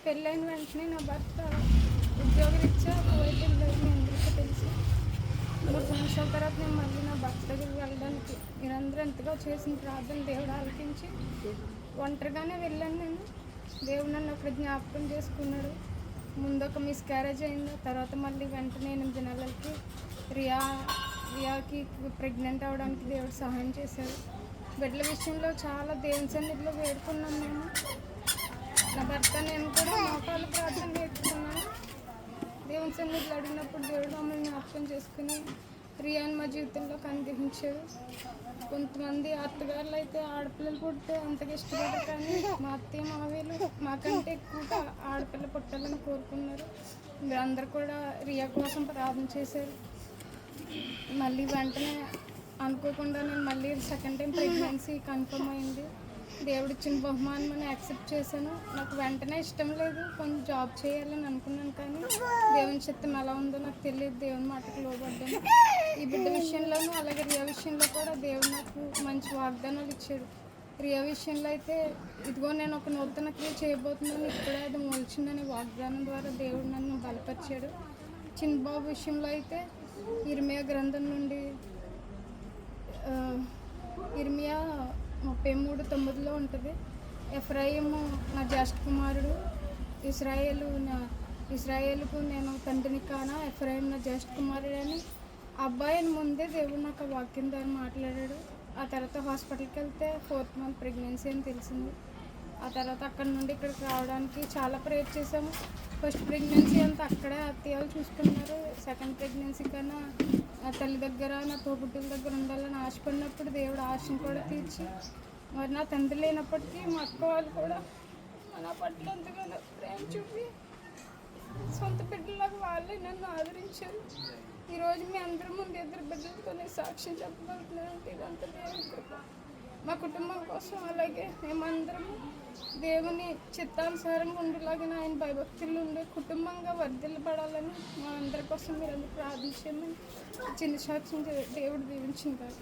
పెళ్ళైన వెంటనే నా భర్త ఉద్యోగరీత్యా కువైట్ వెళ్ళారు. మీ అందరికీ తెలిసి 3 సంవత్సరాల తర్వాత నేను మళ్ళీ నా భర్త దగ్గరికి వెళ్ళడానికి మీరందరూ ఎంతగా చేసిన ప్రార్థన దేవుడు ఆలకించి ఒంటరిగానే వెళ్ళాను. నేను దేవుడు నన్ను అక్కడ జ్ఞాపకం చేసుకున్నాడు. ముందు ఒక మిస్క్యారేజ్ అయింది, తర్వాత మళ్ళీ వెంటనే 8 నెలలకి రియాకి ప్రెగ్నెంట్ అవ్వడానికి దేవుడు సహాయం చేశాడు. బిడ్డల విషయంలో చాలా దేవుని సన్నిధిలో వేడుకున్నాను. నేను నా భర్త నేను కూడా మోకాళ్ళ ప్రార్థన నేర్చుకున్నాను. దేవుని సన్నిధిలో అడిగినప్పుడు దేవుడు మమ్మల్ని జ్ఞాపకం చేసుకుని రియాని మా జీవితంలో అనుగ్రహించాడు. కొంతమంది అత్తగారులు అయితే ఆడపిల్లలు పుడితే అంతగా ఇష్టపడరు, కానీ మా అత్తయ్య మావేలు మాకంటే ఎక్కువగా ఆడపిల్ల పుట్టాలని కోరుకున్నారు. మీరందరూ కూడా రియా కోసం ప్రార్థన చేశారు. మళ్ళీ వెంటనే అనుకోకుండా నేను మళ్ళీ సెకండ్ టైం ప్రెగ్నెన్సీ కన్ఫర్మ్ అయింది. దేవుడు ఇచ్చిన బహుమానం అని యాక్సెప్ట్ చేశాను. నాకు వెంటనే ఇష్టం లేదు, కొంచెం జాబ్ చేయాలని అనుకున్నాను, కానీ దేవుని చిత్తం ఎలా ఉందో నాకు తెలియదు. దేవుని మాటకు లోబడ్డాను. ఈ బిడ్డ విషయంలోనూ అలాగే రియా విషయంలో కూడా దేవుడు నాకు మంచి వాగ్దానాలు ఇచ్చాడు. రియా విషయంలో అయితే ఇదిగో నేను ఒక నూతన క్రియ చేయబోతున్నాను, ఇప్పుడే అది మొలిచిందనే వాగ్దానం ద్వారా దేవుడు నన్ను బలపరిచాడు. చిన్నబాబు విషయంలో అయితే ఇర్మియా గ్రంథం నుండి ఇర్మియా 33:9 ఉంటుంది. ఎఫ్రాయిము నా జ్యేష్ఠ కుమారుడు, ఇశ్రాయేలుకు నేను తండ్రిని కానా, ఎఫ్రాయిం నా జ్యేష్ఠ కుమారుడు అని అబ్బాయిని ముందే దేవుడు నాకు వాక్యం ద్వారా మాట్లాడాడు. ఆ తర్వాత హాస్పిటల్కి వెళ్తే 4th మంత్ ప్రెగ్నెన్సీ అని తెలిసింది. ఆ తర్వాత అక్కడ నుండి ఇక్కడికి రావడానికి చాలా ప్రేయర్ చేసాము. ఫస్ట్ ప్రెగ్నెన్సీ అంతా అక్కడే అత్తయ్యలు చూసుకున్నారు. సెకండ్ ప్రెగ్నెన్సీ కన్నా నా తల్లి దగ్గర, నా తోబుట్టుల దగ్గర ఉండాలని ఆశపడినప్పుడు దేవుడు ఆశను కూడా తీర్చి, మరి నా తండ్రి లేనప్పటికీ మా అక్క వాళ్ళు కూడా నా పట్ల ఎంతగానో ప్రేమ చూపి సొంత బిడ్డలాగా వాళ్ళే నన్ను ఆదరించారు. ఈరోజు మీ అందరి ముందు 2 బిడ్డలతోనే సాక్ష్యం చెప్పగలుగుతున్నానంటే ఇదంతా దేవుని కృప. మా కుటుంబం కోసం, అలాగే మేమందరము దేవుని చిత్తానుసారంగా ఉండేలాగా ఆయన భయభక్తులు ఉండే కుటుంబంగా వర్ధిల్లబడాలని మా అందరి కోసం మీరు అందరూ ప్రార్థించమని చిన్న సాక్ష్యం దేవుడు దీవించింది కాదు.